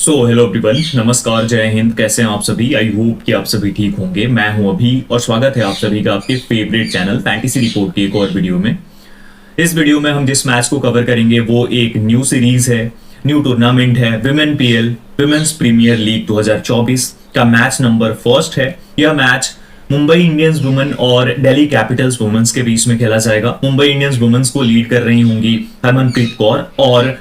Hello everyone, नमस्कार, जय हिंद। कैसे हैं आप सभी? आई होप कि आप सभी ठीक होंगे। मैं हूं अभी और स्वागत है आप सभी का आपके फेवरेट चैनल फैंटेसी रिपोर्ट की एक और वीडियो में। इस वीडियो में हम जिस मैच को कवर करेंगे वो एक न्यू सीरीज है, न्यू टूर्नामेंट है, women PL women's premier league 2024 का मैच नंबर फर्स्ट है। यह मैच मुंबई इंडियंस वुमेन और दिल्ली कैपिटल्स वुमेन्स के बीच में खेला जाएगा। मुंबई इंडियंस वुमेन्स को लीड कर रही होंगी हरमनप्रीत कौर और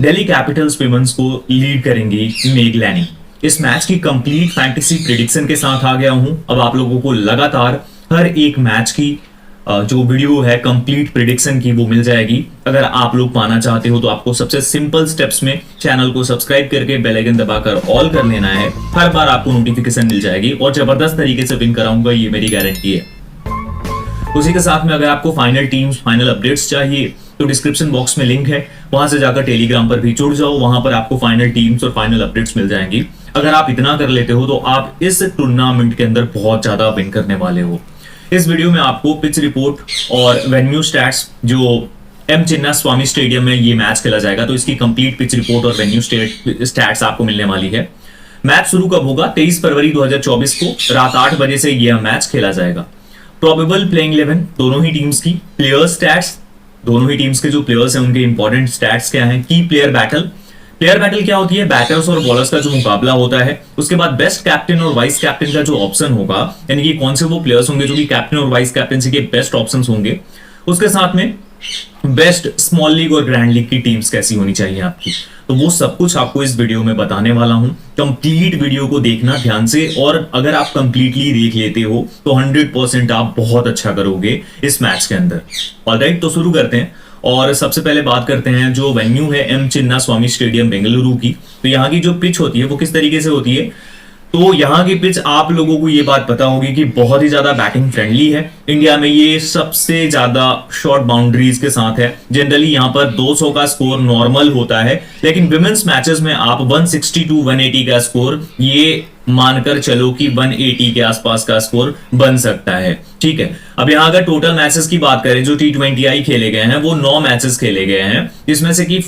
दिल्ली कैपिटल्स विमेन्स को लीड करेंगी मेग लैनी। इस मैच की कंप्लीट फैंटेसी प्रिडिक्शन के साथ आ गया हूं। अब आप लोगों को लगातार हर एक मैच की जो वीडियो है कंप्लीट प्रिडिक्शन की वो मिल जाएगी। अगर आप लोग पाना चाहते हो तो आपको सबसे सिंपल स्टेप्स में चैनल को सब्सक्राइब करके बेल आइकन दबाकर ऑल कर लेना है। हर बार आपको नोटिफिकेशन मिल जाएगी और जबरदस्त तरीके से विन कराऊंगा, ये मेरी गारंटी है। उसी के साथ में अगर आपको फाइनल टीम्स, फाइनल अपडेट्स चाहिए तो डिस्क्रिप्शन बॉक्स में लिंक है, वहां से जाकर टेलीग्राम पर भी जुड़ जाओ। वहां पर आपको फाइनल टीम्स और फाइनल अपडेट्स मिल जाएंगी। अगर आप इतना कर लेते हो तो आप इस टूर्नामेंट के अंदर बहुत ज्यादा विन करने वाले हो। इस वीडियो में आपको पिच रिपोर्ट और वेन्यू स्टैट्स, जो एम चिन्ना स्वामी स्टेडियम में ये मैच खेला जाएगा, तो इसकी कंप्लीट पिच रिपोर्ट और वेन्यू स्टैट्स आपको मिलने वाली है। मैच शुरू कब होगा? 23 फरवरी 2024 को रात 8 बजे से यह मैच खेला जाएगा। प्रोबेबल प्लेइंग 11 दोनों ही टीम्स की, प्लेयर स्टैट्स, दोनों ही टीम्स के जो प्लेयर्स हैं उनके इंपॉर्टेंट स्टैट्स क्या हैं, की प्लेयर बैटल। प्लेयर बैटल क्या होती है? बैटर्स और बॉलर्स का जो मुकाबला होता है। उसके बाद बेस्ट कैप्टन और वाइस कैप्टन का जो ऑप्शन होगा, यानी कि कौन से वो प्लेयर्स होंगे जो कि कैप्टन और वाइस कैप्टनसी के बेस्ट ऑप्शंस होंगे। उसके साथ में बेस्ट स्मॉल लीग और ग्रैंड लीग की टीम्स कैसी होनी चाहिए आपकी, तो वो सब कुछ आपको इस वीडियो में बताने वाला हूं। कंप्लीट वीडियो को देखना ध्यान से, और अगर आप कंप्लीटली देख लेते हो तो 100% आप बहुत अच्छा करोगे इस मैच के अंदर। ऑलराइट, तो शुरू करते हैं। और सबसे पहले बात करते हैं जो वेन्यू है एम चिन्ना स्वामी स्टेडियम बेंगलुरु की। तो यहाँ की जो पिच होती है वो किस तरीके से होती है? तो यहाँ की पिच आप लोगों को ये बात पता होगी कि बहुत ही ज्यादा बैटिंग फ्रेंडली है। इंडिया में ये सबसे ज्यादा शॉर्ट बाउंड्रीज के साथ है। जनरली यहाँ पर 200 का स्कोर नॉर्मल होता है, लेकिन विमेन्स मैचेस में आप 160 टू 180 का स्कोर ये मानकर चलो कि 180 के आसपास का स्कोर बन सकता है। ठीक है, अब यहाँ अगर टोटल मैचेस की बात करें, जो T20I खेले गए हैं वो 9 मैचेस खेले गए हैं, जिसमें से कि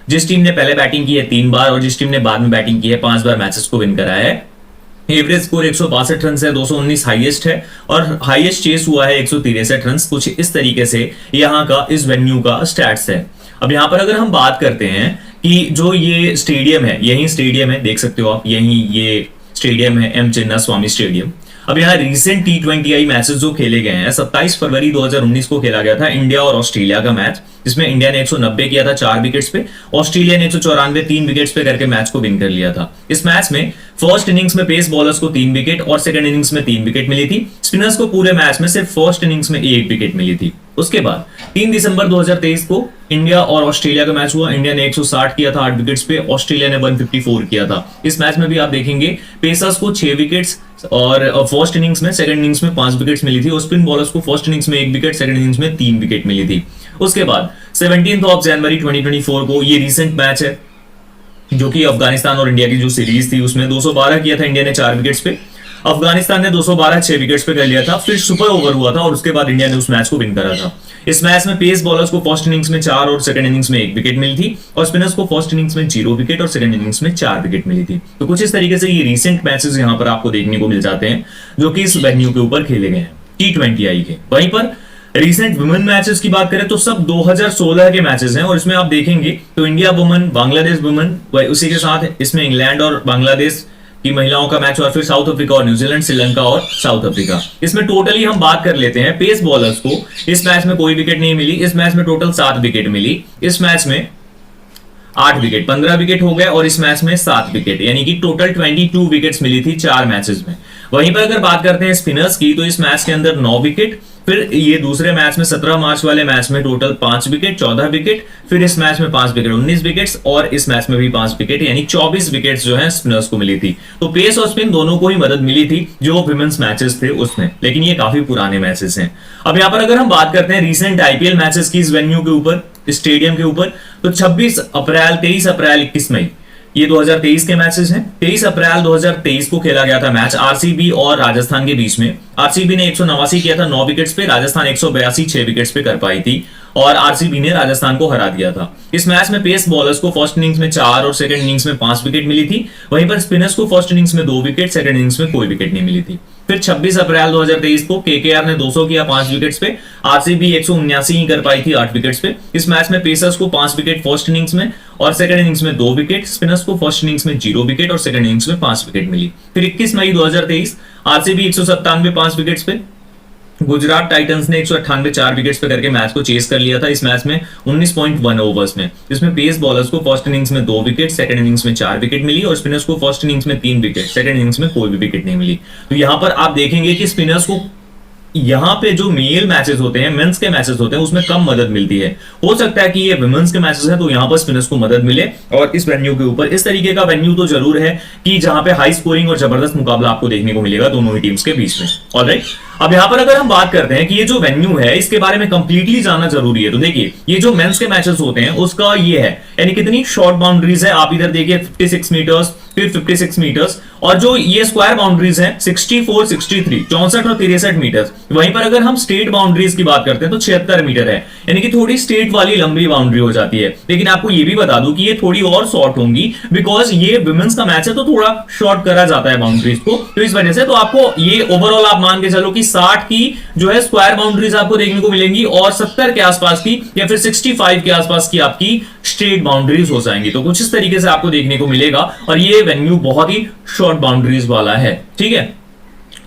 जिस टीम ने पहले बैटिंग की है 3 बार और जिस टीम ने बाद में बैटिंग की है 5 बार मैचेस को विन कराया है। एवरेज स्कोर 162 रन है, 219 हाईएस्ट है और हाईएस्ट चेस हुआ है 163 रन। कुछ इस तरीके से यहाँ का इस वेन्यू का स्टैट्स है। अब यहाँ पर अगर हम बात करते हैं कि जो ये स्टेडियम है, यही स्टेडियम है, देख सकते हो आप, यही ये स्टेडियम है एम चिन्ना स्वामी स्टेडियम। अब यहाँ रिसेंट T20I मैचेस जो खेले गए हैं, 27 फरवरी 2019 को खेला गया था इंडिया और ऑस्ट्रेलिया का मैच, जिसमें इंडिया ने 190 किया था 4 विकेट्स पे, ऑस्ट्रेलिया ने 194 3 विकेट्स पे करके मैच को विन कर लिया था। इस मैच में फर्स्ट इनिंग्स में पेस बॉलर्स को 3 विकेट और सेकंड इनिंग्स में 3 विकेट मिली थी। स्पिनर्स को पूरे मैच में सिर्फ फर्स्ट इनिंग्स में 1 विकेट मिली थी। उसके बाद 3 दिसंबर 2023 को इंडिया और ऑस्ट्रेलिया का मैच हुआ। इंडिया ने 160 किया था 8 विकेट्स पे, ऑस्ट्रेलिया ने 154 किया था। इस मैच में भी आप देखेंगे पेसर्स को 6 विकेट्स और फर्स्ट इनिंग्स में, सेकंड इनिंग्स में 5 विकेट्स मिली थी और स्पिन बॉलर्स को फर्स्ट इनिंग्स में 1 विकेट, सेकंड इनिंग्स में 3 विकेट मिली थी। उसके बाद 17 जनवरी 2024 को ये रीसेंट मैच है, जो कि अफगानिस्तान और इंडिया की जो सीरीज थी उसमें 212 किया था इंडिया ने 4 विकेट्स पे, अफगानिस्तान ने 212 6 विकेट्स पे कर लिया था। फिर सुपर ओवर हुआ था और उसके बाद इंडिया ने उस मैच को विन करा था। इस मैच में पेस बॉलर्स को फर्स्ट इनिंग्स में 4 और सेकंड इनिंग्स में 1 विकेट मिली थी और स्पिनर्स को फर्स्ट इनिंग्स में 0 विकेट और सेकंड इनिंग्स में 4 विकेट मिली थी। तो कुछ इस तरीके से ये रीसेंट मैचेस यहाँ पर आपको देखने को मिल जाते हैं, जो कि इस वेन्यू के ऊपर खेले गए हैं T20I के। वहीं पर रीसेंट वुमेन मैचेस की बात करें तो सब 2016 के मैचेस हैं और इसमें आप देखेंगे तो इंडिया वुमेन, बांग्लादेश वुमेन, उसी के साथ इसमें इंग्लैंड और बांग्लादेश की महिलाओं का मैच, और फिर साउथ अफ्रीका और न्यूजीलैंड, श्रीलंका और साउथ अफ्रीका। इसमें टोटली हम बात कर लेते हैं पेस बॉलर्स को, इस मैच में कोई विकेट नहीं मिली। इस मैच में टोटल 7 विकेट मिली। इस मैच में 8 विकेट, 15 विकेट हो गए और इस मैच में 7 विकेट, यानी कि टोटल 22 विकेट्स मिली थी 4 मैचेस में। वहीं पर अगर बात करते हैं स्पिनर्स की, तो इस मैच के अंदर 9 विकेट, फिर ये दूसरे मैच में 17 मार्च वाले मैच में टोटल 5 विकेट, 14 विकेट, फिर इस मैच में 5 विकेट, 19 विकेट्स और इस मैच में भी 5 विकेट, यानी 24 विकेट्स जो है स्पिनर्स को मिली थी। तो पेस और स्पिन दोनों को ही मदद मिली थी जो विमेंस मैचेस थे उसमें, लेकिन ये काफी पुराने मैचेस हैं। अब यहाँ पर अगर हम बात करते हैं रीसेंट आईपीएल मैचेस की इस वेन्यू के ऊपर, स्टेडियम के ऊपर, तो 26 अप्रैल, 23 अप्रैल, 21 मई ये 2023 के मैचेस हैं। 23 अप्रैल 2023 को खेला गया था मैच आरसीबी और राजस्थान के बीच में। आरसीबी ने 189 किया था 9 विकेट्स पे, राजस्थान 182 6 विकेट्स पे कर पाई थी। और आरसीबी ने राजस्थान को हरा दिया था। इस मैच में पेस बॉलर्स को फर्स्ट इनिंग्स में 4 और सेकंड इनिंग्स में 5 विकेट मिली थी। वहीं पर स्पिनर्स को फर्स्ट इनिंग्स में 2 विकेट, सेकंड इनिंग्स में कोई विकेट नहीं मिली थी। फिर 26 अप्रैल 2023 को केकेआर ने 200 किया 5 विकेट्स पे, आरसीबी 179 ही कर पाई थी 8 विकेट्स पे। इस मैच में पेसर्स को 5 विकेट फर्स्ट इनिंग्स में और सेकंड इनिंग्स में 2 विकेट, स्पिनर्स को फर्स्ट इनिंग्स में 0 विकेट और सेकंड इनिंग्स में 5 विकेट मिली। फिर 21 मई 2023 आरसीबी 197 5 विकेट्स पे, गुजरात टाइटंस ने 198 4 विकेट्स पे करके मैच को चेस कर लिया था। इस मैच में 19.1 ओवर्स में, जिसमें पेस बॉलर्स को फर्स्ट इनिंग्स में 2 विकेट, सेकंड इनिंग्स में 4 विकेट मिली और स्पिनर्स को फर्स्ट इनिंग्स में 3 विकेट, सेकंड इनिंग्स में कोई भी विकेट नहीं मिली। तो यहां पर आप देखेंगे कि स्पिनर्स को यहाँ पे जो मेल मैचेस होते हैं, मेंस के मैचेस होते हैं, उसमें कम मदद मिलती है। हो सकता है कि ये विमेंस के मैचेस हैं तो यहाँ पर स्पिनर्स को मदद मिले। और इस वेन्यू के ऊपर इस तरीके का वेन्यू तो जरूर है कि जहां पे हाई स्कोरिंग और जबरदस्त मुकाबला आपको देखने को मिलेगा दोनों ही टीम्स के बीच में। ऑलराइट, अब यहाँ पर अगर हम बात करते हैं कि ये जो वेन्यू है इसके बारे में कंप्लीटली जानना जरूरी है। तो देखिए, ये जो मेंस के मैचेस होते हैं उसका ये है, यानी कितनी शॉर्ट बाउंड्रीज है। आप इधर देखिए 56 मीटर्स, फिर 56 मीटर्स, और जो ये स्क्वायर बाउंड्रीज है 64, 63, 64 और 63 मीटर। वहीं पर अगर हम स्टेट बाउंड्रीज की बात करते हैं तो 76 मीटर है, यानी कि थोड़ी स्टेट वाली लंबी बाउंड्री हो जाती है। लेकिन आपको ये भी बता दूं कि ये थोड़ी और शॉर्ट होंगी, बिकॉज ये विमेंस का मैच है तो थोड़ा शॉर्ट करा जाता है बाउंड्रीज को, तो इस वजह से तो आपको ये ओवरऑल आप मान के चलो कि 60 की जो है स्क्वायर बाउंड्रीज आपको देखने को मिलेंगी और 70 के आसपास की या फिर 65 के आसपास की आपकी स्ट्रेट बाउंड्रीज हो जाएंगी। तो कुछ इस तरीके से आपको देखने को मिलेगा और ये वेन्यू बहुत ही शॉर्ट बाउंड्रीज वाला है। ठीक है,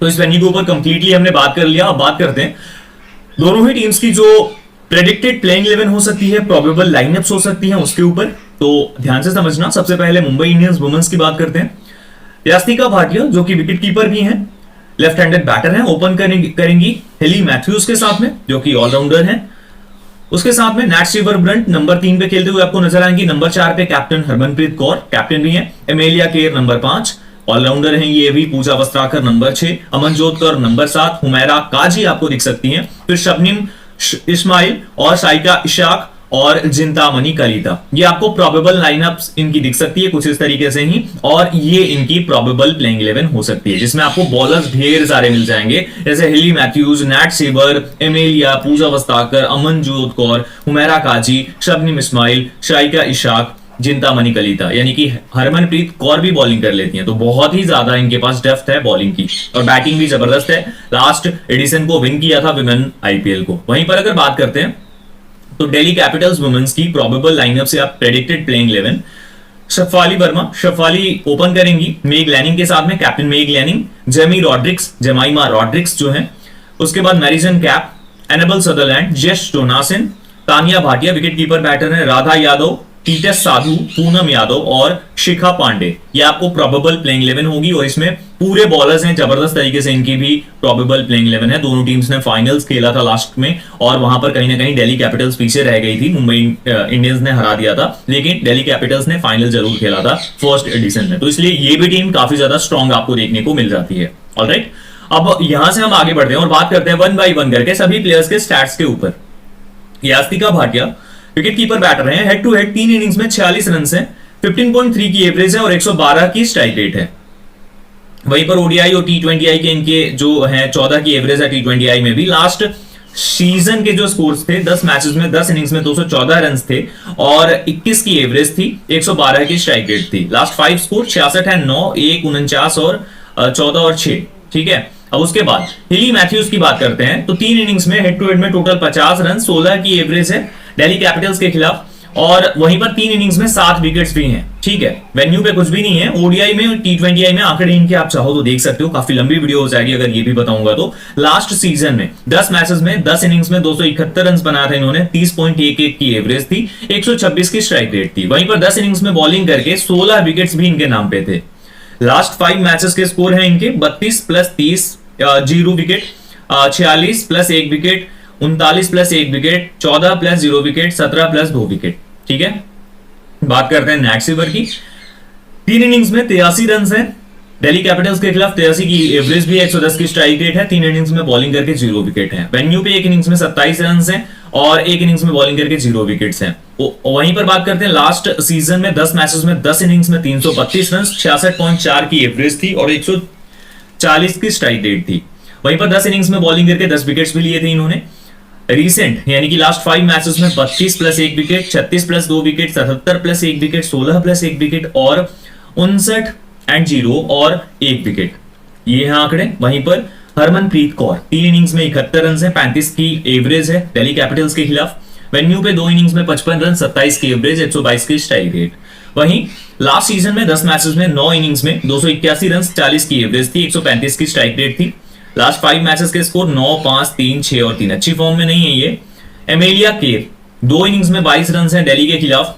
तो इस वेन्यू के ऊपर कंप्लीटली हमने बात कर लिया। अब बात करते हैं दोनों ही टीम्स की जो प्रेडिक्टेड प्लेइंग 11 हो सकती है, प्रोबेबल लाइनअप्स हो सकती हैं उसके ऊपर। तो ध्यान से समझना। सबसे पहले मुंबई इंडियंस वुमेन्स की बात करते हैं। यास्तिका भाटिया जो कि विकेट कीपर भी हैं, लेफ्ट हैंडेड बैटर हैं, ओपन करेंगी हेली मैथ्यूज के साथ में जो कि ऑलराउंडर हैं। उसके साथ में नैट सिवरब्रंट नंबर 3 पे खेलते हुए आपको नजर आएंगी। नंबर 4 पे कैप्टन हरमनप्रीत कौर, कैप्टन भी हैं। एमेलिया केर नंबर 5, ऑलराउंडर हैं ये भी। पूजा वस्त्राकर नंबर 6, अमनजोत कौर नंबर 7, हुमैरा काजी आपको दिख सकती हैं। फिर शबनीम इस्माइल और साइका इशाक और जिंतामणि कलिता, ये आपको प्रोबेबल लाइनअप्स इनकी दिख सकती है कुछ इस तरीके से ही। और ये इनकी प्रोबेबल प्लेइंग 11 हो सकती है, जिसमें आपको बॉलर्स ढेर सारे मिल जाएंगे, जैसे हिली मैथ्यूज, नैट सेबर, एमेलिया, पूजा वस्ताकर, अमनजोत कौर, हुमैरा काजी, शबनीम इस्माइल, साइका इशाक, जिंतामणि कलिता, यानी कि हरमनप्रीत कौर भी बॉलिंग कर लेती हैं। तो बहुत ही ज्यादा इनके पास डेप्थ है बॉलिंग की और बैटिंग भी जबरदस्त है। लास्ट एडिशन को विन किया था विमेन आईपीएल को। वहीं पर अगर बात करते हैं तो दिल्ली कैपिटल्स वुमेन्स की प्रोबेबल लाइनअप से आप predicted playing 11, Shafali Verma, Shafali open करेंगी मेग लैनिंग के साथ में, captain Meg Lanning, Jemi Rodrigues, Jemimah Rodrigues जो है। उसके बाद Marizanne Kapp, Annabel Sutherland, Jess Jonassen, Tania Bhatia wicket keeper batter है, राधा यादव, टीटस साधु, पूनम यादव और शिखा पांडे। ये आपको प्रोबेबल प्लेइंग 11 होगी और इसमें पूरे बॉलर्स हैं, जबरदस्त तरीके से इनकी भी प्रोबेबल प्लेइंग 11 है। दोनों टीम्स ने फाइनल्स खेला था लास्ट में और वहां पर कहीं ना कहीं दिल्ली कैपिटल्स पीछे रह गई थी, मुंबई इंडियंस ने हरा दिया था, लेकिन दिल्ली कैपिटल्स ने फाइनल जरूर खेला था फर्स्ट एडिशन में। तो इसलिए ये भी टीम काफी ज्यादा स्ट्रॉन्ग आपको देखने को मिल जाती है। ऑलराइट, अब यहां से हम आगे बढ़ते हैं और बात करते हैं 1 बाय 1 करके सभी प्लेयर्स के स्टैट्स के ऊपर। Yastika Bhatia wicket keeper batter हैं, हेड टू हेड 3 इनिंग्स में 46 रन है, 15.3 की एवरेज है और 112 की स्ट्राइक रेट है। वहीं पर ओडीआई और टी20आई के इनके जो है 14 की एवरेज है टी20आई में भी। लास्ट सीजन के जो स्कोर्स थे 10 मैचेस में 10 इनिंग्स में 214 रन थे और 21 की एवरेज थी, 112 की स्ट्राइक रेट थी। लास्ट 5 स्कोर 66 है, 9, 1, 49 और 14 और 6। ठीक है, अब उसके बाद हिली मैथ्यूज की बात करते हैं तो 3 इनिंग्स में हेड टू हेड में टोटल 50 रन, 16 की एवरेज है दिल्ली कैपिटल्स के खिलाफ और वहीं पर 3 इनिंग्स में 7 विकेट्स भी हैं। ठीक है, वेन्यू पे कुछ भी नहीं है। ओडीआई में टी20आई में आंकड़े इनके आप चाहो तो देख सकते हो, काफी लंबी वीडियो हो जाएगी अगर ये भी बताऊंगा तो। लास्ट सीजन में 10 मैचेस में 10 इनिंग्स में 271 रन बनाया था इन्होंने, 30.11 की एवरेज थी, 126 की स्ट्राइक रेट थी। वहीं पर 10 इनिंग्स में बॉलिंग करके 16 विकेट्स भी इनके नाम पे थे। लास्ट 5 मैचेस के स्कोर है इनके 32 + 30 0 wicket, 46 + 1 wicket, 39 + 1 wicket, 14 + 0 wicket, 17 + 2 wicket. ठीक है, बात करते हैं नैट सिवर की। 3 इनिंग्स में 83 रन है दिल्ली कैपिटल्स के खिलाफ, 83 की एवरेज भी है, 110 की स्ट्राइक रेट है, 3 इनिंग्स में बॉलिंग करके 0 विकेट है। वेन्यू पे 1 इनिंग्स में 27 रन है और 1 इनिंग्स में बॉलिंग करके 0 विकेट्स हैं। वहीं पर बात करते हैं लास्ट सीजन में 10 मैचेस में 10 इनिंग्स में 332 रन, 66.4 की एवरेज थी और 140 की स्ट्राइक रेट थी। वहीं पर 10 इनिंग्स में बॉलिंग करके 10 विकेट्स भी लिए थे इन्होंने। रीसेंट यानी कि लास्ट 5 मैचेस में 32 plus 1 wicket, 36 plus 2 wicket, 77 plus 1 wicket, 16 plus 1 wicket और 59 एंड 0 और 1 विकेट, ये हैं आंकड़े। वहीं पर हरमनप्रीत कौर 3 इनिंग्स में 71 रन है, 35 की एवरेज है दिल्ली कैपिटल्स के खिलाफ। वेन्यू पे 2 इनिंग्स में 55 रन, 27 की एवरेज, 122 की स्ट्राइक रेट। वहीं लास्ट सीजन में 10 मैचेस में 9 इनिंग्स में 281 रन, 40 की एवरेज थी, 135 की स्ट्राइक रेट थी। लास्ट 5 मैचेस के स्कोर 9, 5, 3, 6 और 3, अच्छी फॉर्म में नहीं है ये। एमेलिया केर 2 इनिंग्स में 22 रन हैं दिल्ली के खिलाफ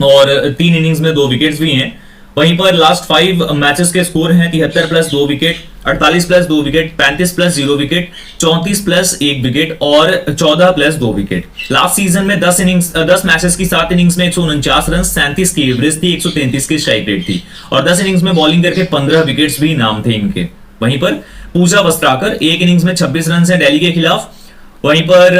और 3 इनिंग्स में 2 विकेट्स भी हैं। वहीं पर लास्ट 5 मैचेस के स्कोर हैं 73 plus 2 wicket, 48 plus 2 wicket, 35 plus 0 wicket, 34 plus 1 wicket और 14 प्लस 2 विकेट। लास्ट सीजन में 10 मैचेस की 7 इनिंग्स में 149 रन, 37 की एवरेज थी, 133 की स्ट्राइक रेट थी और 10 इनिंग्स में बॉलिंग करके 15 विकेट्स भी नाम थे इनके। वहीं पर पूजा वस्त्राकर 1 इनिंग्स में 26 रन है दिल्ली के खिलाफ। वहीं पर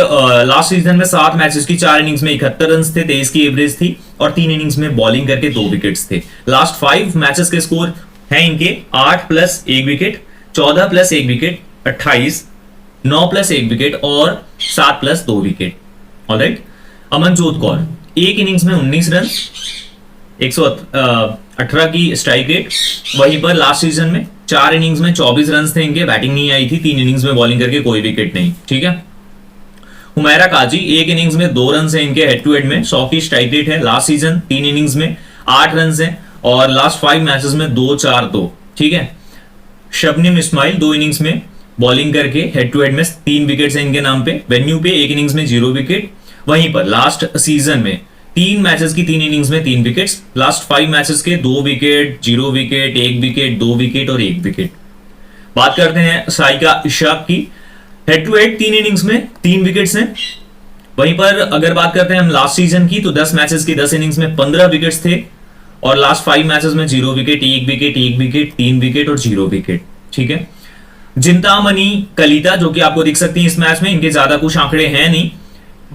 लास्ट सीजन में 7 मैचेस की 4 इनिंग्स में 71 रन थे, 23 की एवरेज थी और 3 इनिंग्स में बॉलिंग करके 2 विकेट्स थे। लास्ट 5 मैचेस के स्कोर हैं इनके 8 plus 1 wicket, 14 plus 1 wicket, 28, 9 plus 1 wicket और 7 plus 2 wicket. Alright. Amanjot Kaur 1 innings में 19 रन, 118 की स्ट्राइक रेट। वहीं पर लास्ट सीजन में 4 इनिंग्स में 24 रन थे इनके, बैटिंग नहीं आई थी, 3 इनिंग्स में बॉलिंग करके कोई विकेट नहीं। ठीक है। हुमैरा काजी 1 इनिंग्स में 2 रन है इनके हेड टू हेड में, 100 की स्ट्राइक रेट है। लास्ट सीजन 3 इनिंग्स में 8 रन है और लास्ट 5 मैचेस में 2-4-2। ठीक है। शबनम इस्माइल 2 इनिंग्स में बॉलिंग करके हेड टू हेड में 3 विकेट्स हैं इनके नाम पे। वेन्यू पे 1 इनिंग्स में 0 विकेट। वहीं पर लास्ट सीजन में 3 मैचेस की 3 इनिंग्स में 3 विकेट्स, लास्ट 5 मैचेस के 2 विकेट, 0 विकेट, 1 विकेट, 2 विकेट और 1 विकेट। बात करते हैं साइका इशाक की, हेड टू हेड 3 इनिंग्स में 3 विकेट्स हैं। वहीं पर अगर बात करते हैं हम लास्ट सीजन की, तो 10 मैचेस की 10 इनिंग्स में 15 विकेट्स थे और लास्ट 5 मैचेस में 0 विकेट, 1 विकेट, 1 विकेट, 3 विकेट और 0 विकेट। ठीक है। जिंतामणि कलिता जो कि आपको दिख सकती है इस मैच में, इनके ज्यादा कुछ आंकड़े हैं नहीं,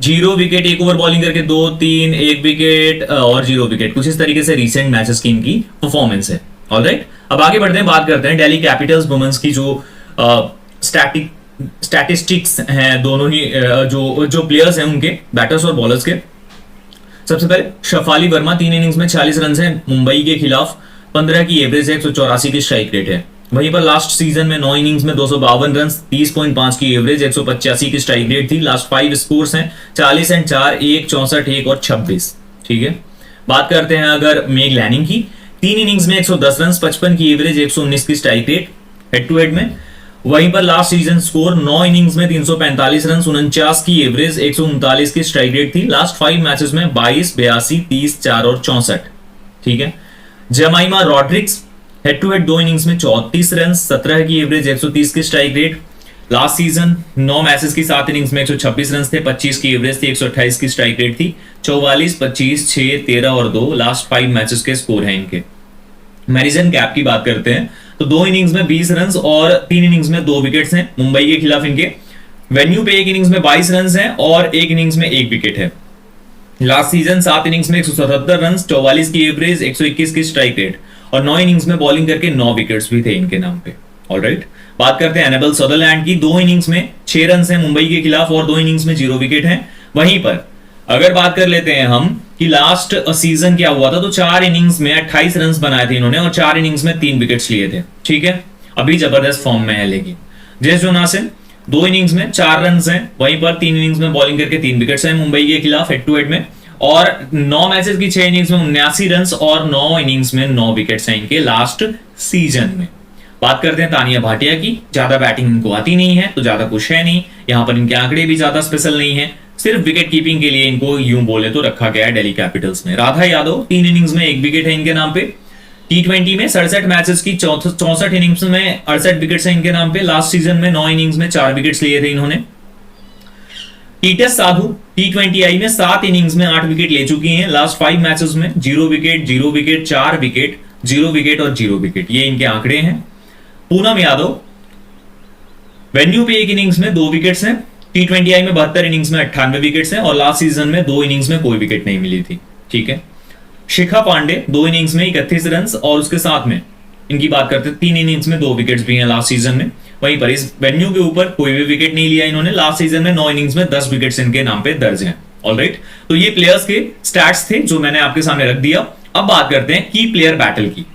0 विकेट, 1 ओवर बॉलिंग करके 2, 3, 1 विकेट और 0 विकेट। कुछ इस तरीके से रिसेंट मैचेस की इनकी परफॉर्मेंस है। ऑलराइट। अब आगे बढ़ते हैं, बात करते हैं दिल्ली कैपिटल्स वुमेन्स की जो स्टैटिस्टिक्स हैं, दोनों ही जो प्लेयर्स हैं उनके, बैटर्स और बॉलर्स के। सबसे पहले शफाली वर्मा 3 इनिंग्स में 40 रन है मुंबई के खिलाफ, 15 की एवरेज है, 184 की स्ट्राइक रेट है। वहीं पर लास्ट सीजन में 9 इनिंग्स में 252 रन, 30.5 की एवरेज, 185 की स्ट्राइक रेट थी। लास्ट 5 स्कोर्स हैं 40 एंड 4, 1, 64, 1 और 26। ठीक है। बात करते हैं अगर मेग लैनिंग की, 3 इनिंग्स में 110 रन, 55 की एवरेज, 119 की strike rate head to head में। वहीं पर लास्ट सीजन स्कोर 9 इनिंग्स में 345 रन, 49 की एवरेज, 139 की स्ट्राइक रेट थी। लास्ट 5 मैचेस में 22, 82, 30, 4 और 64। ठीक है। Jemimah Rodrigues head to head 2 innings में 34 रन, 17 की एवरेज, 130 की strike rate. Last season 9 matches की 7 इनिंग्स में 126 रन थे, 25 की एवरेज थी, 128 की स्ट्राइक रेट थी। 44, 25, 6, 13 और 2 लास्ट 5 मैचेस के स्कोर हैं इनके। मैरिसन कैप की बात करते हैं तो 2 इनिंग्स में 20 रन और 3 इनिंग्स में 2 विकेट्स हैं मुंबई के खिलाफ इनके। वेन्यू पे 1 इनिंग्स में 22 रन हैं और 1 इनिंग्स में 1 विकेट है। लास्ट सीजन 7 इनिंग्स में 177 रन, 44 की एवरेज, 121 की स्ट्राइक रेट और 9 इनिंग्स में बॉलिंग करके 9 विकेट्स भी थे इनके नाम पे। ऑलराइट। बात करते हैं एनेबल सदरलैंड की, 2 इनिंग्स में 6 रन हैं मुंबई के खिलाफ और 2 इनिंग्स में 0 विकेट हैं। वहीं पर अगर बात कर लेते हैं हम कि लास्ट सीजन क्या हुआ था, तो 4 इनिंग्स में 28 रन बनाए थे इन्होंने और 4 इनिंग्स में 3 विकेट्स लिए थे। ठीक है। अभी जबरदस्त फॉर्म में है लेकिन जेस जोनासन 2 इनिंग्स में 4 रन हैं, वहीं पर 3 इनिंग्स में बॉलिंग करके 3 विकेट्स हैं मुंबई के खिलाफ हेड टू हेड में। और 9 मैचेस की 6 इनिंग्स में 79 रन और 9 इनिंग्स में 9 विकेट्स हैं इनके लास्ट सीजन में। बात करते हैं तानिया भाटिया की, ज्यादा बैटिंग इनको आती नहीं है तो ज्यादा कुछ है नहीं, यहाँ पर इनके आंकड़े भी ज्यादा स्पेशल नहीं है, सिर्फ विकेट कीपिंग के लिए इनको यूं बोले तो रखा गया है दिल्ली कैपिटल्स में। राधा यादव 3 इनिंग्स में 1 विकेट है इनके नाम पे। T20 में 67 मैचेस की 64 इनिंग्स में 68 विकेट्स हैं इनके नाम पे। लास्ट सीजन में 9 इनिंग्स में 4 विकेट्स लिए थे इन्होंने। टीटेस साधु T20I में 7 इनिंग्स में 8 विकेट ले चुकी हैं। लास्ट 5 मैचेस में 0 विकेट, 0 विकेट, 4 विकेट, 0 विकेट और 0 विकेट, ये इनके आंकड़े हैं। पूनम यादव वेन्यू पे 1 इनिंग्स में 2 विकेट्स हैं। T20I में 72 इनिंग्स में 98 विकेट्स हैं और लास्ट सीजन में 2 इनिंग्स में कोई विकेट नहीं मिली थी। ठीक है। शिखा पांडे 2 इनिंग्स में 31 रन और उसके साथ में इनकी बात करते हैं 3 इनिंग्स में 2 विकेट्स भी हैं लास्ट सीजन में। वहीं पर इस वेन्यू के ऊपर कोई भी विकेट नहीं लिया इन्होंने। लास्ट सीजन में 9 इनिंग्स में 10 विकेट्स इनके नाम पे दर्ज हैं। ऑलराइट, तो ये प्लेयर्स के स्टैट्स थे जो मैंने आपके सामने रख दिया। अब बात करते हैं की प्लेयर बैटल की।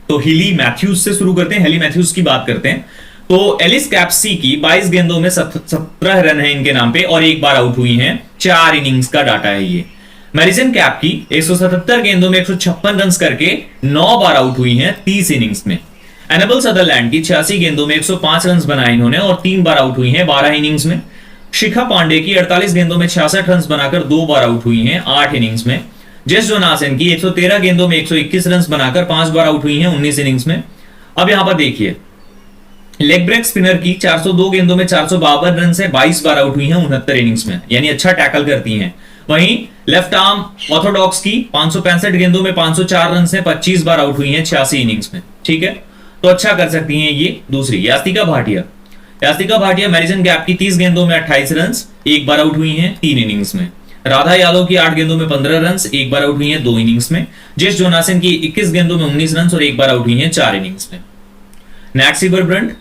तो हेली मैथ्यूज से शुरू करते हैं। हेली मैथ्यूज की बात करते हैं तो एलिस कैप्सी की 22 गेंदों में 17 रन है इनके नाम पे और एक बार आउट हुई हैं। 4 इनिंग्स का डाटा है ये। मैरिसन कैप की 177 गेंदों में 156 रन करके 9 बार आउट हुई हैं 30 इनिंग्स में। एनेबल सदरलैंड की 86 गेंदों में 105 रन बनाए इन्होंने और 3 बार आउट हुई हैं 12 इनिंग्स में। शिखा पांडे की 48 गेंदों में 66 रन बनाकर 2 बार आउट हुई हैं 8 इनिंग्स में। जेस जोनासन की 113 गेंदों में 121 रन बनाकर 5 बार आउट हुई हैं 19 इनिंग्स में। अब यहां पर देखिए, लेग ब्रेक स्पिनर की 402 गेंदों में 452 रन से 22 बार आउट हुई हैं 69 इनिंग्स में, यानी अच्छा टैकल करती हैं। वहीं लेफ्ट आर्म ऑर्थोडॉक्स की 565 गेंदों में 504 रन से 25 बार आउट हुई हैं 86 इनिंग्स में। ठीक है, तो अच्छा कर सकती हैं ये। दूसरी यास्तिका भाटिया मैरिसन कैप की 30 गेंदों में 28 रन, एक बार आउट हुई हैं 3 इनिंग्स में। राधा यादव की 8 गेंदों में 15 रन, एक बार आउट हुई हैं 2 इनिंग्स में। जेस जोनासन की 21 गेंदों में 19 रन और एक बार आउट हुई हैं 4 इनिंग्स में। नेक्स्ट सिबरब्रंट,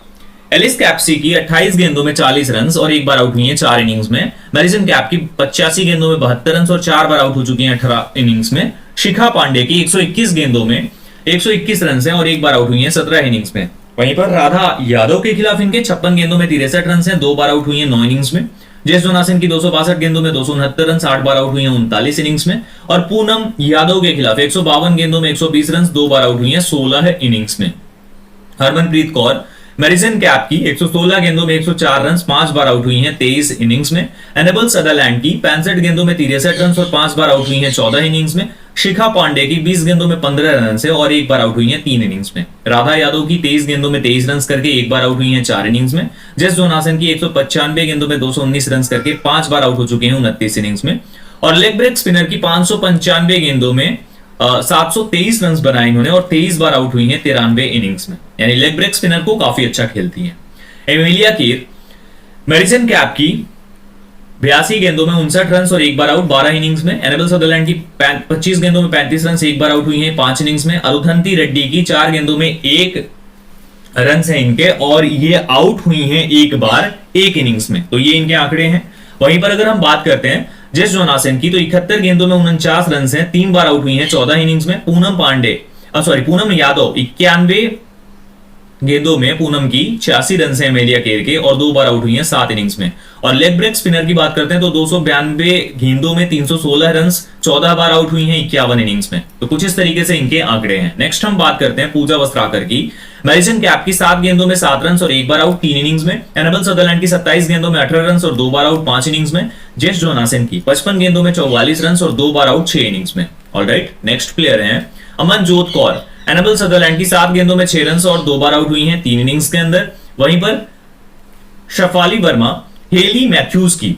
एलिस कैप्सी की 28 गेंदों में 40 रन और एक बार आउट हुई हैं 4 इनिंग्स में। मैरिसन कैप की 85 गेंदों में 72 रन और 4 बार आउट हो चुकी हैं 18 इनिंग्स में। शिखा पांडे की 121 गेंदों में 121 रन और एक बार आउट हुई हैं 17 इनिंग्स में। वहीं पर राधा यादव के खिलाफ इनके 56 गेंदों में 63 रन हैं, 2 बार आउट हुई हैं 9 इनिंग्स में। जेस जोनासन की 262 गेंदों में 269 रन, 8 बार आउट हुई हैं 39 इनिंग्स में। और पूनम यादव के खिलाफ 152 गेंदों में 120 रन, 2 बार आउट हुई हैं 16 इनिंग्स में। हरमनप्रीत कौर मैरिसन कैप की 116 गेंदों में 104 रन, 5 बार आउट हुई हैं 23 इनिंग्स में। एनेबल सदरलैंड की 65 गेंदों में 63 रन और 5 बार आउट हुई हैं 14 इनिंग्स में। शिखा पांडे की 20 गेंदों में 15 रन से और एक बार आउट हुई हैं 3 इनिंग्स में। राधा यादव की 23 गेंदों में 23 रन करके एक बार आउट हुई हैं 4 इनिंग्स में। जेस जोनासन की 195 गेंदों में 219 रन करके 5 बार आउट हो चुके हैं 29 इनिंग्स में। और लेग ब्रेक स्पिनर की 595 गेंदों में 723 रन बनाए इन्होंने और 23 बार आउट हुई हैं 93 इनिंग्स में, यानी लेग ब्रेक स्पिनर को काफी अच्छा खेलती हैं। एमिलिया कीर मैरिसन कैप की 82 गेंदों में 59 रन और एक बार आउट 12 इनिंग्स में। एनेबल सदरलैंड की 25 गेंदों में 35 रन से एक बार आउट हुई हैं 5 इनिंग्स में। अरुधंती रेड्डी की 4 गेंदों में 1 रन है इनके और ये आउट हुई हैं एक बार 1 इनिंग्स में, तो ये इनके आंकड़े हैं। वहीं पर अगर हम बात करते हैं जेस जोनासन की, तो 71 गेंदों में 49 रन हैं, 3 बार आउट हुई हैं 14 इनिंग्स में। पूनम यादव 91 गेंदों में पूनम की 86 रन से एमेलिया केर के और 2 बार आउट हुई हैं 7 इनिंग्स में। और लेग ब्रेक स्पिनर की बात करते हैं तो 292 गेंदों में 316 रन, 14 बार आउट हुई हैं 51 इनिंग्स में। तो कुछ इस तरीके से इनके आंकड़े हैं। नेक्स्ट हम बात करते हैं पूजा वस्त्राकर की। मैरिसन कैप की 7 गेंदों में 7 रन और एक बार आउट 3 इनिंग्स में। एनेबल सदरलैंड की 27 गेंदों में 18 रन और 2 बार आउट 5 इनिंग्स में। जेस जोनासन की 55 गेंदों में 44 रन और 2 बार आउट 6 इनिंग्स में। ऑलराइट, नेक्स्ट प्लेयर हैं अमनजोत कौर। एनेबल सदरलैंड की 7 गेंदों में 6 रन और 2 बार आउट हुई हैं 3 इनिंग्स के अंदर। वहीं पर शफाली वर्मा हेली मैथ्यूज की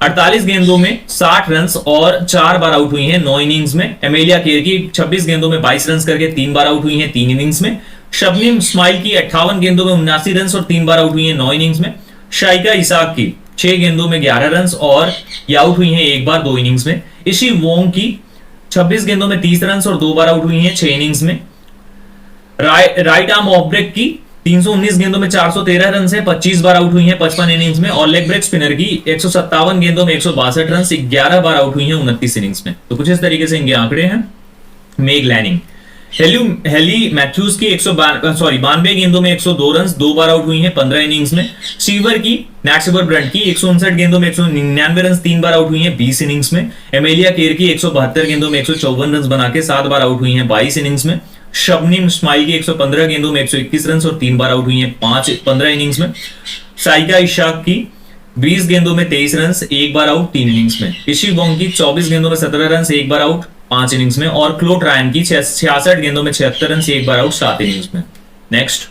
48 गेंदों में 60 रन और 4 बार आउट हुई हैं 9 इनिंग्स में। एमेलिया केर की 26 गेंदों में 22 रन करके 3 बार आउट हुई हैं 3 इनिंग्स में। शबनीम इस्माइल की 58 गेंदों में 79 रन और 3 बार आउट हुई हैं 9 इनिंग्स में। शाइका इसाक की 6 गेंदों में 11 रन और ये आउट हुई हैं एक बार 2 इनिंग्स में। इशी वोंग की 26 गेंदों में 30 रन और 2 बार आउट हुई हैं 6 इनिंग्स में। राइट आर्म ऑफ ब्रेक की 319 गेंदों में 413 रन से 25 बार आउट हुई हैं 55 इनिंग्स में। और लेग ब्रेक स्पिनर की 157 गेंदों में 162 रन, 11 बार आउट हुई हैं 29 इनिंग्स में। तो कुछ इस तरीके से इनके आंकड़े हैं। मेग लैनिंग हेली मैथ्यूज की 92 गेंदों में 102 रन, 2 बार आउट हुई हैं 15 इनिंग्स में। सीवर की नैक्सिबर ब्रंट की 159 गेंदों में 199 रन, 3 बार आउट हुई हैं 20 इनिंग्स में। एमेलिया केर की 172 गेंदों में 154 रन बना के 7 बार आउट हुई हैं 22 इनिंग्स में। शबनीम इस्माइल की 115 गेंदों में 121 रन और 3 बार आउट हुई हैं 15 इनिंग्स में। साइका इशाक की 20 गेंदों में 23 रन, 1 बार आउट 3 इनिंग्स में। इशी वोंग की 24 गेंदों में 17 रन, 1 बार आउट 5 इनिंग्स में। और क्लोट रायन की 66 गेंदों में 76 रन, 1 बार आउट 7 इनिंग्स में। Next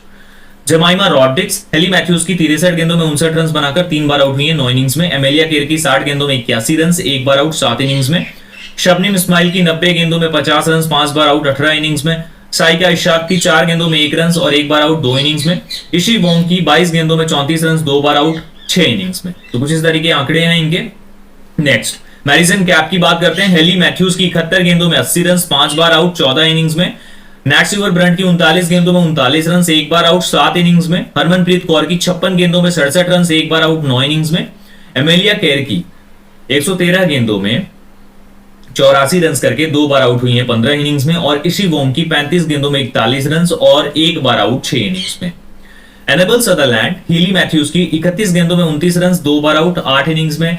Jemimah Rodrigues Hayley Matthews की 63 गेंदों में 59 रन बनाकर 3 बार आउट हुई हैं 9 इनिंग्स में। एमेलिया केर की 60 गेंदों में 81 रन, 1 बार आउट 7 इनिंग्स में। शबनीम इस्माइल की 90 गेंदों में 50 रन, 5 बार आउट 18 इनिंग्स में। साइका इशाक की 4 गेंदों में 1 रन और 1 बार आउट 2 इनिंग्स में। इशी वोंग की 22 गेंदों में 34 रन, 2 बार आउट 6 इनिंग्स में। तो कुछ इस तरीके के आंकड़े हैं इनके। नेक्स्ट मैरिसन कैप की बात करते हैं। हेली मैथ्यूज की 71 गेंदों में 80 रन, 5 बार आउट 14 इनिंग्स में। नैट सिमरन की 39 गेंदों में 39 रन, एक बार आउट 7 इनिंग्स में। हरमनप्रीत कौर की 56 गेंदों में 67 रन, एक बार आउट 9 इनिंग्स में। एमेलिया केर की 113 गेंदों में 84 रन करके 2 बार आउट हुई हैं 15 इनिंग्स में। और इशी वोंग की 35 गेंदों में 41 रन और 1 बार आउट 6 इनिंग्स में। एनेबल सदरलैंड, हीली मैथ्यूज की 31 गेंदों में 29 रन, 2 बार आउट 8 इनिंग्स में।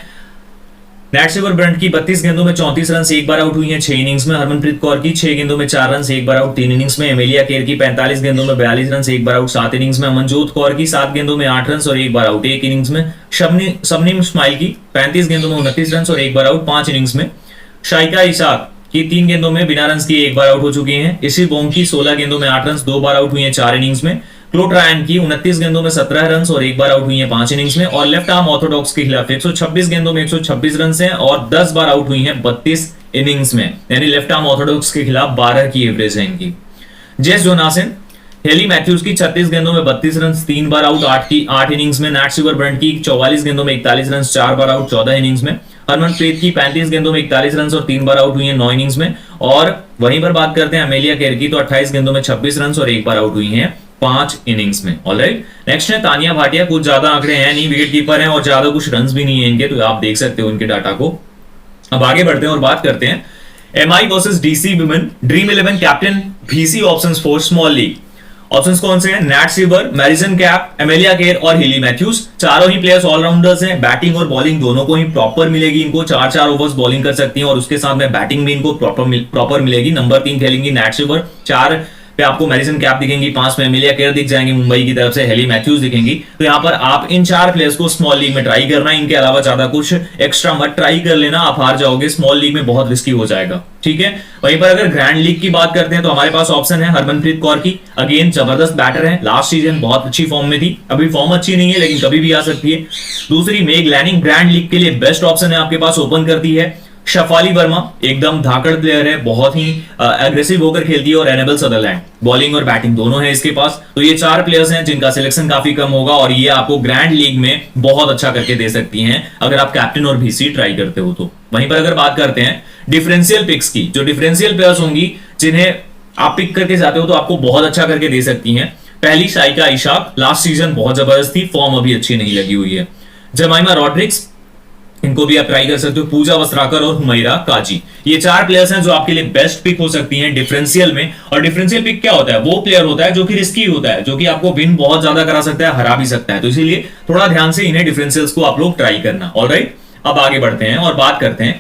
नैट सिमरन की 32 गेंदों में 34 रन, 1 बार आउट हुई हैं 6 इनिंग्स में। हरमनप्रीत कौर की 6 गेंदों में 4 रन, 1 बार आउट 3 इनिंग्स में। एमेलिया केर की 45 गेंदों में 42 रन, 1 बार आउट 7 इनिंग्स में। अमनजोत कौर की 7 गेंदों में 8 रन और 1 बार आउट 1 इनिंग्स में। शबनीम इस्माइल की 35 गेंदों में 29 रन और 1 बार आउट 5 इनिंग्स में। शाइका इशाक की 3 गेंदों में बिना रन की 1 बार आउट हो चुकी हैं। इसी वोंग की 16 गेंदों में 8 रन, 2 बार आउट हुई हैं 4 इनिंग्स में। क्लोट रायन की 29 गेंदों में 17 रन और 1 बार आउट हुई हैं 5 इनिंग्स में। और लेफ्ट आर्म ऑर्थोडॉक्स के खिलाफ 126 गेंदों में 126 रन हैं और 10 बार आउट हुई हैं 32 इनिंग्स में। यानी लेफ्ट आर्म ऑर्थोडॉक्स के खिलाफ 12 की एवरेज है इनकी। जेस जोनासन, हेली मैथ्यूज की 36 गेंदों में 32 रन, 3 बार आउट 8 इनिंग्स में। नैट सिमरन की 44 गेंदों में 41 रन, 4 बार आउट 14 इनिंग्स में। हरमनप्रीत की 35 गेंदों में 41 रन और 3 बार आउट हुई हैं 9 इनिंग्स में। और वहीं पर बात करते हैं अमेलिया केर की, तो 28 गेंदों में 26 रन और 1 बार आउट हुई हैं 5 इनिंग्स में। ऑलराइट, नेक्स्ट है तानिया भाटिया। कुछ ज्यादा आंकड़े हैं नहीं, विकेट कीपर हैं और ज्यादा कुछ रन भी नहीं है इनके, तो आप देख सकते हो इनके डाटा को। अब आगे बढ़ते हैं और बात करते हैं MI versus DC women dream 11 captain VC options for small league. Options कौन से हैं? नैट सिमर, मैरिसन कैप, एमेलिया केर और हिली मैथ्यूज। चारों ही प्लेयर्स ऑलराउंडर्स हैं। बैटिंग और बॉलिंग दोनों को ही प्रॉपर मिलेगी इनको। 4-4 ओवर्स बॉलिंग कर सकती हैं और उसके साथ में बैटिंग भी इनको प्रॉपर मिलेगी। नंबर 3 खेलेंगी नैट सिमर, 4 पे आपको मैरिसन कैप दिखेंगी, 5 में एमेलिया केर दिख जाएंगी मुंबई की तरफ से, हेली मैथ्यूज दिखेंगी। तो यहाँ पर आप इन 4 प्लेयर्स को स्मॉल लीग में ट्राई करना, इनके अलावा ज्यादा कुछ एक्स्ट्रा मत ट्राई कर लेना, आप हार जाओगे। स्मॉल लीग में बहुत रिस्की हो जाएगा, ठीक है। वहीं पर अगर ग्रैंड लीग की बात करते हैं तो हमारे पास ऑप्शन है हरमनप्रीत कौर की। अगेन जबरदस्त बैटर है, लास्ट सीजन बहुत अच्छी फॉर्म में थी, अभी फॉर्म अच्छी नहीं है लेकिन कभी भी आ सकती है। दूसरी मेग लैनिंग, ग्रैंड लीग के लिए बेस्ट ऑप्शन है आपके पास, ओपन करती है। शफाली वर्मा एकदम धाकड़ प्लेयर है, बहुत ही एग्रेसिव होकर खेलती है। और एनेबल सदरलैंड, बॉलिंग और बैटिंग दोनों है इसके पास। तो ये 4 प्लेयर्स हैं जिनका सिलेक्शन काफी कम होगा और ये आपको ग्रैंड लीग में बहुत अच्छा करके दे सकती हैं अगर आप कैप्टन और VC ट्राई करते हो तो। वहीं पर अगर बात करते हैं डिफरेंशियल पिक्स की, जो डिफरेंशियल प्लेयर्स होंगी जिन्हें आप पिक करके जाते हो तो आपको बहुत अच्छा करके दे सकती हैं। पहली शाइका इशाक, लास्ट सीजन बहुत जबरदस्त थी, फॉर्म अभी अच्छी नहीं लगी हुई है। जमाइमा रॉड्रिक्स, इनको भी आप ट्राई कर सकते हो। पूजा वस्त्राकर और हुमैरा काजी, ये 4 प्लेयर्स हैं जो आपके लिए बेस्ट पिक हो सकती हैं डिफरेंशियल में। और डिफरेंशियल पिक क्या होता है? वो प्लेयर होता है जो कि रिस्की होता है, जो कि आपको विन बहुत ज्यादा करा सकता है, हरा भी सकता है। तो इसीलिए थोड़ा ध्यान से इन्हें डिफरेंशियल्स को आप लोग ट्राई करना। ऑलराइट, अब आगे बढ़ते हैं और बात करते हैं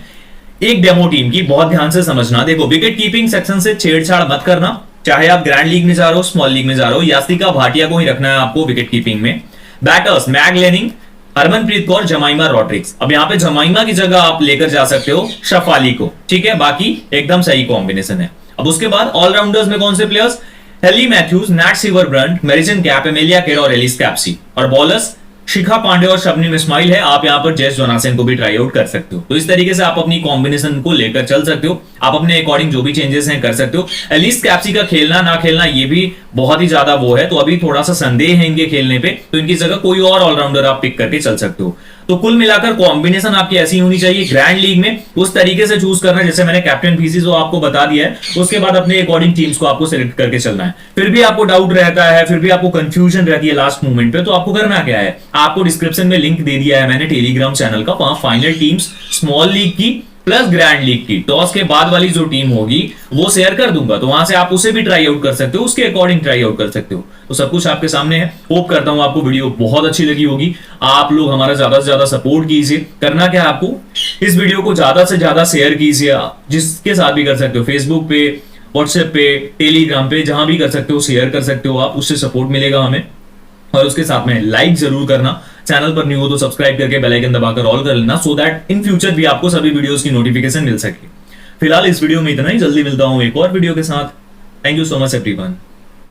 एक डेमो टीम की। बहुत ध्यान से समझना। देखो, विकेट कीपिंग सेक्शन से छेड़छाड़ मत करना, चाहे आप ग्रैंड लीग में जा रहे हो, स्मॉल लीग में जा रहे हो। यास्तिका भाटिया को ही रखना है आपको विकेट कीपिंग में। Batters Meg Lanning, Harmanpreet Kaur, Jemimah Rodrigues. अब यहाँ पे जमाइमा की जगह आप लेकर जा सकते हो शफाली को, ठीक है। बाकी एकदम सही कॉम्बिनेशन है। अब उसके बाद ऑलराउंडर्स में कौन से प्लेयर्स? हेली मैथ्यूज, नैट सिमरन, मैरिसन कैप, एमेलिया केर और एलिस कैप्सी। और बॉलर्स शिखा पांडे और शबनीम इस्माइल है। आप यहाँ पर जेस जोनासन को भी ट्राई आउट कर सकते हो। तो इस तरीके से आप अपनी कॉम्बिनेशन को लेकर चल सकते हो। आप अपने अकॉर्डिंग जो भी चेंजेस हैं कर सकते हो। एलिस कैप्सी का खेलना ना खेलना ये भी बहुत ही ज्यादा वो है, तो अभी थोड़ा सा संदेह है इनके खेलने पे, तो इनकी जगह कोई और ऑलराउंडर आप पिक करके चल सकते हो। तो कुल मिलाकर कॉम्बिनेशन आपकी ऐसी होनी चाहिए ग्रैंड लीग में, उस तरीके से चूज करना जैसे मैंने कैप्टन VC जो आपको बता दिया है। उसके बाद अपने अकॉर्डिंग टीम्स को आपको सिलेक्ट करके चलना है। फिर भी आपको डाउट रहता है, फिर भी आपको कंफ्यूजन रहती है लास्ट मोमेंट पे, तो आपको करना क्या है? आपको डिस्क्रिप्शन में लिंक दे दिया है मैंने टेलीग्राम चैनल का, वहां फाइनल टीम्स स्मॉल लीग की प्लस ग्रैंड लीग की टॉस के बाद वाली जो टीम होगी वो शेयर कर दूंगा, तो वहां से आप उसे भी ट्राई आउट कर सकते हो, उसके अकॉर्डिंग ट्राई आउट कर सकते हो। तो सब कुछ आपके सामने है। होप करता हूं आपको वीडियो बहुत अच्छी लगी होगी। आप लोग हमारा ज्यादा से ज्यादा सपोर्ट कीजिए। करना क्या है आपको? इस वीडियो को ज्यादा से ज्यादा शेयर कीजिए, जिसके साथ भी कर सकते हो, फेसबुक पे, व्हाट्सएप पे, टेलीग्राम पे, जहां भी कर सकते हो शेयर कर सकते हो आप, उससे सपोर्ट मिलेगा हमें। और उसके साथ में लाइक जरूर करना। चैनल पर न्यू हो तो सब्सक्राइब करके बेल आइकन दबाकर ऑल कर लेना, सो दैट इन फ्यूचर भी आपको सभी वीडियोस की नोटिफिकेशन मिल सके। फिलहाल इस वीडियो में इतना ही, जल्दी मिलता हूं एक और वीडियो के साथ। Thank you so much everyone.